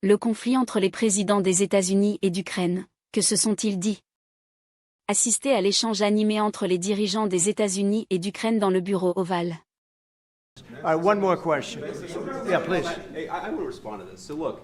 Le conflit entre les présidents des États-Unis et d'Ukraine, que se sont-ils dit? Assistez à l'échange animé entre les dirigeants des États-Unis et d'Ukraine dans le Bureau Ovale. One more question. Yeah, please. Hey, I want to respond to this. So look,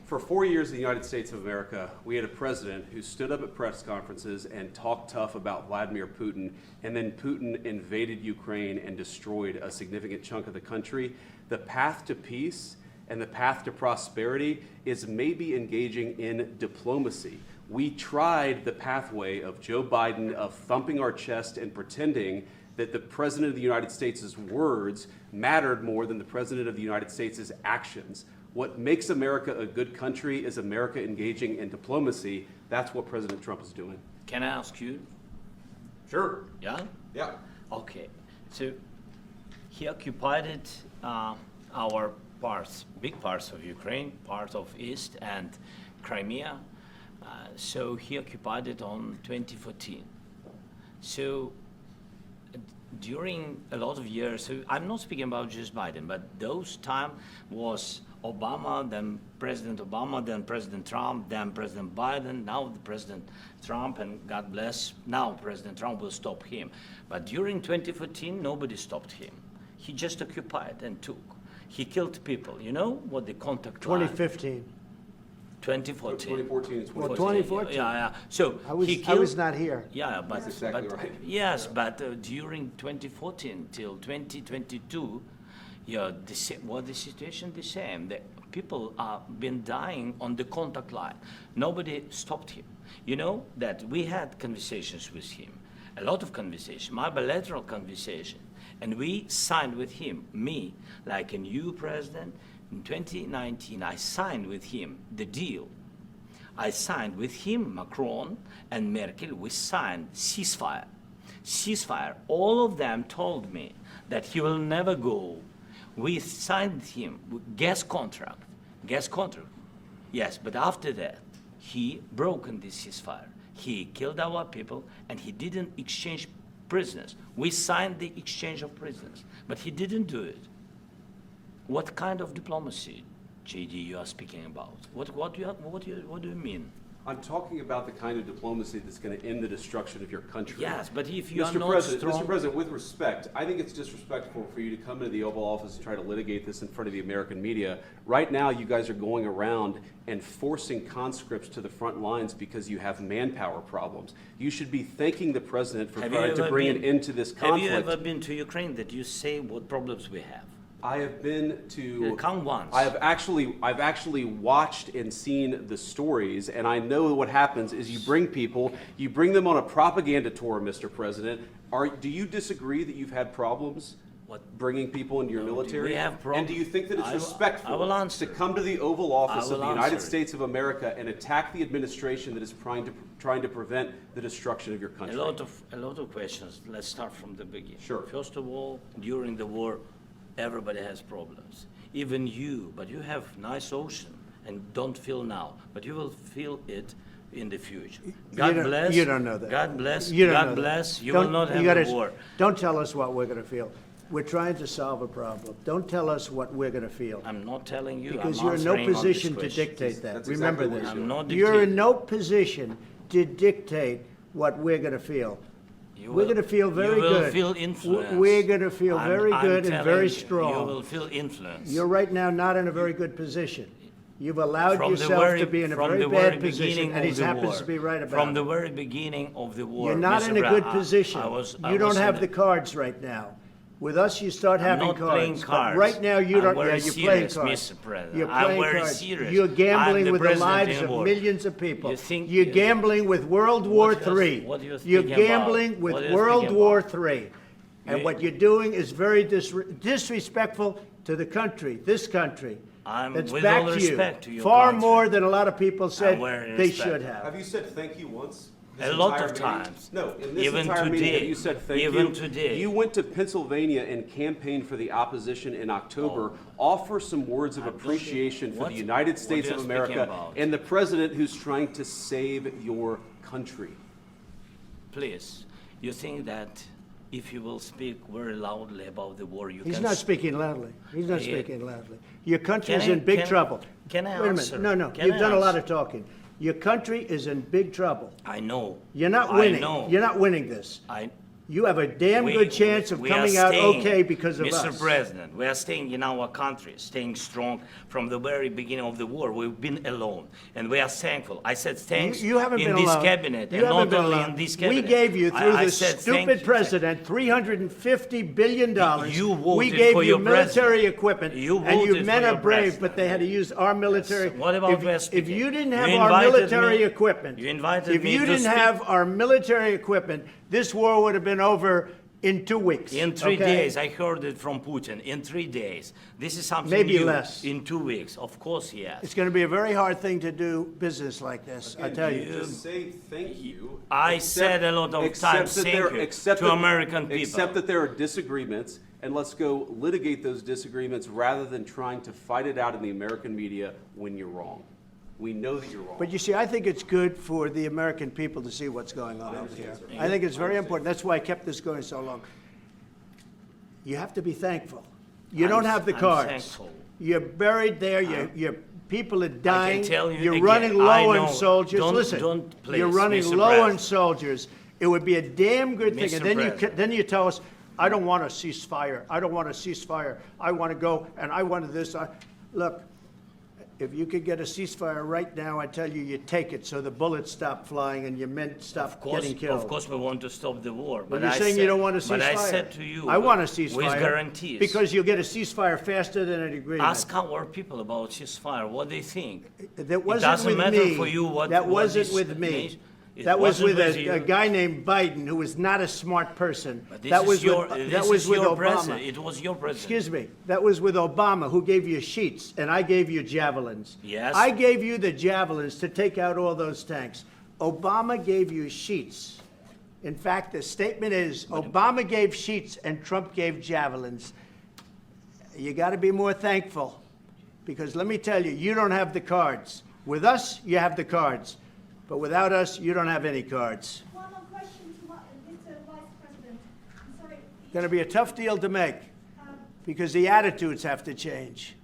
for 4 years in the United States of America, we had a president who stood up at press conferences and talked tough about Vladimir Putin, and then Putin invaded Ukraine and destroyed a significant chunk of the country. The path to peace and the path to prosperity is maybe engaging in diplomacy. We tried the pathway of Joe Biden of thumping our chest and pretending that the President of the United States' words mattered more than the President of the United States' actions. What makes America a good country is America engaging in diplomacy. That's what President Trump is doing. Can I ask you? Sure. Yeah? Yeah. Okay. So he occupied our parts, big parts of Ukraine, part of East and Crimea. So he occupied it on 2014. So during a lot of years, so I'm not speaking about just Biden, but those time was Obama, then President Trump, then President Biden, now the President Trump, and God bless, now President Trump will stop him. But during 2014, nobody stopped him. He just occupied and took. He killed people. You know what the contact line? 2015. 2014. 2014 and 2014. Well, 2014. Yeah. So I was not here. Yeah, but That's exactly but right. yes, but during 2014 till 2022, yeah, the situation the same. The people are been dying on the contact line. Nobody stopped him. You know that we had conversations with him, a lot of conversation, my bilateral conversation, and we signed with him, me, like a new president. In 2019, I signed with him the deal. I signed with him, Macron and Merkel, we signed ceasefire. Ceasefire, all of them told me that he will never go. We signed him gas contract, yes, but after that, he broken this ceasefire. He killed our people and he didn't exchange prisoners. We signed the exchange of prisoners, but he didn't do it. What kind of diplomacy, JD, you are speaking about? What do you mean? I'm talking about the kind of diplomacy that's going to end the destruction of your country. Yes, but if you are Mr. not President, strong... Mr. President, with respect, I think it's disrespectful for you to come into the Oval Office and try to litigate this in front of the American media. Right now, you guys are going around and forcing conscripts to the front lines because you have manpower problems. You should be thanking the President for trying to bring an end to this conflict. Have you ever been to Ukraine that you say what problems we have? I have been to. Come once. I've actually watched and seen the stories, and I know what happens is you bring people, you bring them on a propaganda tour, Mr. President. Do you disagree that you've had problems bringing people into your military? We have problems. And do you think that it's respectful to come to the Oval Office of the United States of America and attack the administration that is trying to prevent the destruction of your country? A lot of questions. Let's start from the beginning. Sure. First of all, during the war, everybody has problems. Even you, but you have nice ocean and don't feel now, but you will feel it in the future. God bless. You don't know that. God bless. You don't God know bless. that. You will not have a war. Don't tell us what we're going to feel. We're trying to solve a problem. Don't tell us what we're going to feel. I'm not telling you. Because I'm you're in no answering on this position to question. dictate that. That's Remember exactly this. what I'm not You're in dictating. no position to dictate what we're going to feel. We're going to feel very good. You will feel influence. We're going to feel very good and very strong. You will feel influence. You're right now not in a very good position. You've allowed From yourself to be in a very bad position, beginning and he of the happens war. to be right about From it. the very beginning of the war. You're not Mr. in a Brown, good position. You don't have the in cards right now. With us, you start having not cards. playing But cards. right now, you I'm don't. very You're playing serious, cards. Mr. President. You're I'm playing very cards. serious. You're I'm gambling the with the president lives in of war. millions of people. You think- You're gambling with World War What you- III. what you You're thinking about? gambling with What you World thinking War about? III. And You- what you're doing is very disrespectful to the country, this country. I'm- That's with back all to respect to you. your Far country. more than a lot of people said very they respect. should have. Have you said thank you once? A This lot entire of meeting? times. No, in this Even entire meeting, today. have you said thank you? Even today. You went to Pennsylvania and campaigned for the opposition in October. Offer some words of appreciation for what- the United what States you're of speaking America about. and the president who's trying to save your country. Please, you think that if you will speak very loudly about the war, He's not speaking loudly. He's not speaking loudly. Your country is in big trouble. Can I Wait a answer? minute. No, Can you've I done a lot answer? of talking. Your country is in big trouble. I know. You're not I winning. know. You're not winning this. You have a damn good chance of we are coming out staying, okay because of us. Mr. President, we are staying in our country, staying strong from the very beginning of the war. We've been alone, and we are thankful. I said thanks You haven't in been this alone. cabinet, You and haven't not been only alone. in this cabinet. We gave you, through I this said thank stupid you. president, $350 billion. You voted We gave for you your military president. equipment, You and you voted men for are your brave, president. but they had to use our military. What about we are If speaking? you didn't You have our invited military me- equipment, you invited if me you to didn't speak. have our military equipment, this war would have been over in 2 weeks. In 3 okay? days, I heard it from Putin. In 3 days, this is something Maybe new. less. In 2 weeks, of course, yes. It's going to be a very hard thing to do business like this, I tell you. Just say thank you. I said a lot of times thank you to American people. Except that there are disagreements, and let's go litigate those disagreements rather than trying to fight it out in the American media when you're wrong. We know that you're wrong. But you see, I think it's good for the American people to see what's going on over here. I think it's very important. That's why I kept this going so long. You have to be thankful. You don't have the I'm cards. thankful. You're buried there. Your people are dying. tell you You're again, running I low know. on soldiers. Don't- Listen, don't please, you're running Mr. low on President. soldiers. It would be a damn good thing. Mr. And then President. then you tell us, I don't want a ceasefire. I don't want a ceasefire. I want to go, and I wanted this. Look, if you could get a ceasefire right now, I tell you, you take it so the bullets stop flying and your men stop getting killed. Of course, we want to stop the war. But But you're I saying said, you don't want a ceasefire. But I said to you, I want a ceasefire. with guarantees. Because you'll get a ceasefire faster than an agreement. Ask our people about ceasefire, what they think. That wasn't it doesn't with matter me. for you what. That what wasn't this with me. nation- it That was wasn't with you. a guy named Biden, who was not a smart person. But this That is was your, with, this that was is with your Obama. president. It was your president. Excuse me. That was with Obama, who gave you sheets, and I gave you javelins. Yes. I gave you the javelins to take out all those tanks. Obama gave you sheets. In fact, the statement is, Obama gave sheets and Trump gave javelins. You got to be more thankful, because let me tell you, you don't have the cards. With us, you have the cards. But without us, you don't have any cards. One more question to Mr. Vice President. I'm sorry. Going to be a tough deal to make, because the attitudes have to change.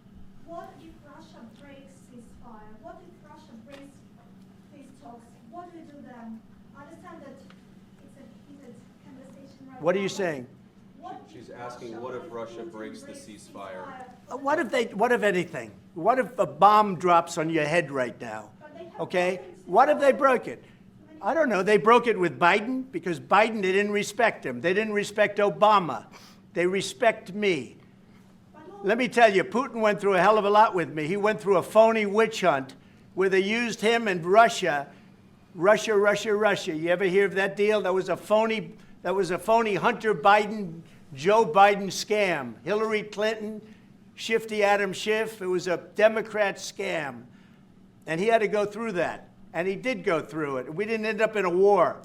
What if Russia breaks ceasefire? What if Russia breaks peace talks? What do we do then? I understand that it's a heated conversation right now. What are you but saying? what if She's asking, what if Russia Putin breaks the ceasefire? What if anything? What if a bomb drops on your head right now? But they have Okay? weapons. What if they broke it? I don't know. They broke it with Biden because Biden, they didn't respect him. They didn't respect Obama. They respect me. Let me tell you, Putin went through a hell of a lot with me. He went through a phony witch hunt where they used him and Russia. Russia. You ever hear of that deal? That was a phony Hunter Biden, Joe Biden scam. Hillary Clinton, Shifty Adam Schiff. It was a Democrat scam. And he had to go through that. And he did go through it. We didn't end up in a war.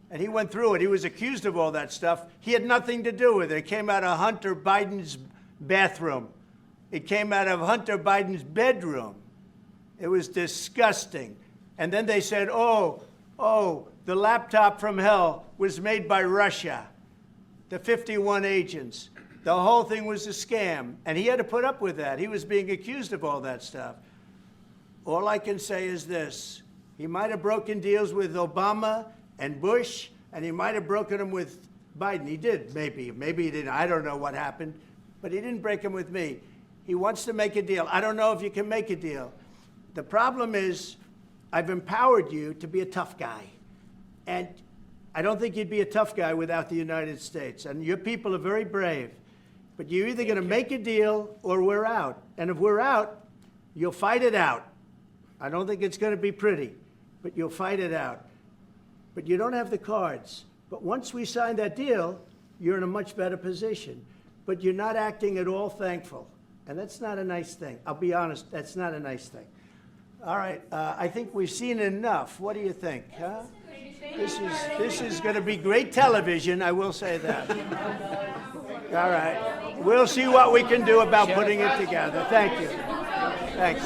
And he went through it. He was accused of all that stuff. He had nothing to do with it. It came out of Hunter Biden's bathroom. It came out of Hunter Biden's bedroom. It was disgusting. And then they said, oh, the laptop from hell was made by Russia, the 51 agents. The whole thing was a scam. And he had to put up with that. He was being accused of all that stuff. All I can say is this. He might have broken deals with Obama and Bush, and he might have broken them with Biden. He did, maybe. Maybe he didn't. I don't know what happened. But he didn't break them with me. He wants to make a deal. I don't know if you can make a deal. The problem is I've empowered you to be a tough guy. And I don't think you'd be a tough guy without the United States. And your people are very brave. But you're either going to make a deal or we're out. And if we're out, you'll fight it out. I don't think it's going to be pretty, but you'll fight it out. But you don't have the cards. But once we sign that deal, you're in a much better position. But you're not acting at all thankful. And that's not a nice thing. I'll be honest, that's not a nice thing. All right, I think we've seen enough. What do you think? Huh? This is going to be great television, I will say that. All right. We'll see what we can do about putting it together. Thank you. Thanks.